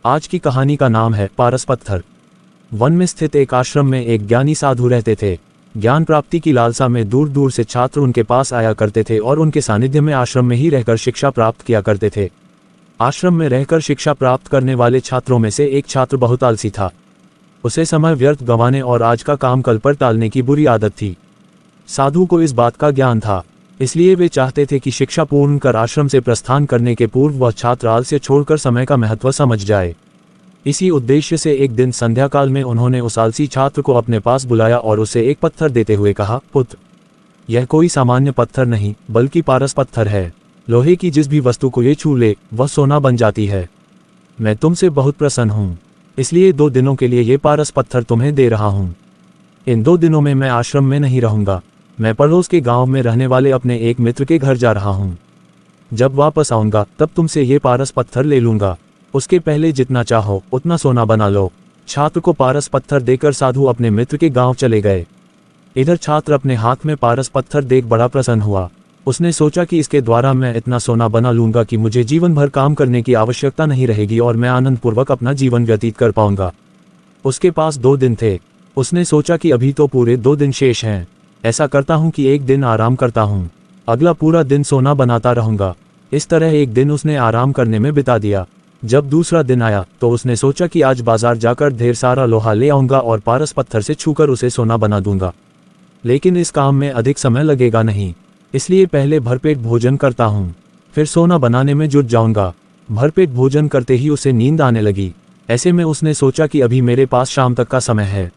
आज की कहानी का नाम है पारस पत्थर। वन में स्थित एक आश्रम में एक ज्ञानी साधु रहते थे। ज्ञान प्राप्ति की लालसा में दूर दूर से छात्र उनके पास आया करते थे और उनके सानिध्य में आश्रम में ही रहकर शिक्षा प्राप्त किया करते थे। आश्रम में रहकर शिक्षा प्राप्त करने वाले छात्रों में से एक छात्र बहुत आलसी था। उसे समय व्यर्थ गंवाने और आज का काम कल पर टालने की बुरी आदत थी। साधु को इस बात का ज्ञान था, इसलिए वे चाहते थे कि शिक्षा पूर्ण कर आश्रम से प्रस्थान करने के पूर्व वह छात्र आलस्य छोड़कर समय का महत्व समझ जाए। इसी उद्देश्य से एक दिन संध्या काल में उन्होंने उस आलसी छात्र को अपने पास बुलाया और उसे एक पत्थर देते हुए कहा, पुत्र, यह कोई सामान्य पत्थर नहीं बल्कि पारस पत्थर है। लोहे की जिस भी वस्तु को ये छू ले वह सोना बन जाती है। मैं तुमसे बहुत प्रसन्न हूँ, इसलिए 2 दिनों के लिए ये पारस पत्थर तुम्हें दे रहा हूँ। इन 2 दिनों में मैं आश्रम में नहीं रहूँगा। मैं पड़ोस के गांव में रहने वाले अपने एक मित्र के घर जा रहा हूँ। जब वापस आऊँगा तब तुमसे ये पारस पत्थर ले लूँगा। उसके पहले जितना चाहो उतना सोना बना लो। छात्र को पारस पत्थर देकर साधु अपने मित्र के गांव चले गए। इधर छात्र अपने हाथ में पारस पत्थर देख बड़ा प्रसन्न हुआ। उसने सोचा कि इसके द्वारा मैं इतना सोना बना लूँगा कि मुझे जीवन भर काम करने की आवश्यकता नहीं रहेगी और मैं आनंदपूर्वक अपना जीवन व्यतीत कर पाऊंगा। उसके पास 2 दिन थे। उसने सोचा कि अभी तो पूरे 2 दिन शेष हैं। ऐसा करता हूँ कि एक दिन आराम करता हूँ, अगला पूरा दिन सोना बनाता रहूँगा। इस तरह एक दिन उसने आराम करने में बिता दिया। जब दूसरा दिन आया तो उसने सोचा कि आज बाजार जाकर ढेर सारा लोहा ले आऊँगा और पारस पत्थर से छूकर उसे सोना बना दूंगा। लेकिन इस काम में अधिक समय लगेगा नहीं, इसलिए पहले भरपेट भोजन करता हूँ, फिर सोना बनाने में जुट जाऊँगा। भरपेट भोजन करते ही उसे नींद आने लगी। ऐसे में उसने सोचा कि अभी मेरे पास शाम तक का समय है,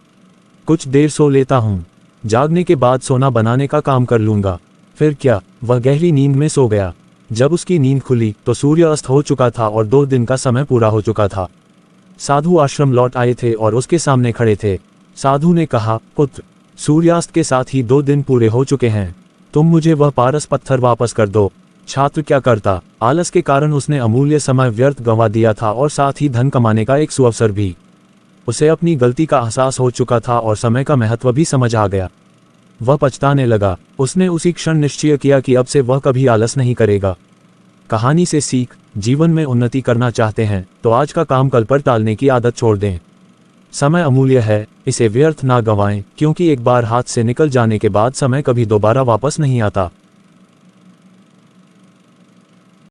कुछ देर सो लेता हूँ, जागने के बाद सोना बनाने का काम कर लूँगा। फिर क्या, वह गहरी नींद में सो गया। जब उसकी नींद खुली तो सूर्य अस्त हो चुका था और 2 दिन का समय पूरा हो चुका था। साधु आश्रम लौट आए थे और उसके सामने खड़े थे। साधु ने कहा, पुत्र, सूर्यास्त के साथ ही 2 दिन पूरे हो चुके हैं, तुम मुझे वह पारस पत्थर वापस कर दो। छात्र क्या करता, आलस के कारण उसने अमूल्य समय व्यर्थ गंवा दिया था और साथ ही धन कमाने का एक सुअवसर भी। उसे अपनी गलती का एहसास हो चुका था और समय का महत्व भी समझ आ गया। वह पछताने लगा। उसने उसी क्षण निश्चय किया कि अब से वह कभी आलस नहीं करेगा। कहानी से सीख, जीवन में उन्नति करना चाहते हैं तो आज का काम कल पर टालने की आदत छोड़ दें। समय अमूल्य है, इसे व्यर्थ ना गंवाएं, क्योंकि एक बार हाथ से निकल जाने के बाद समय कभी दोबारा वापस नहीं आता।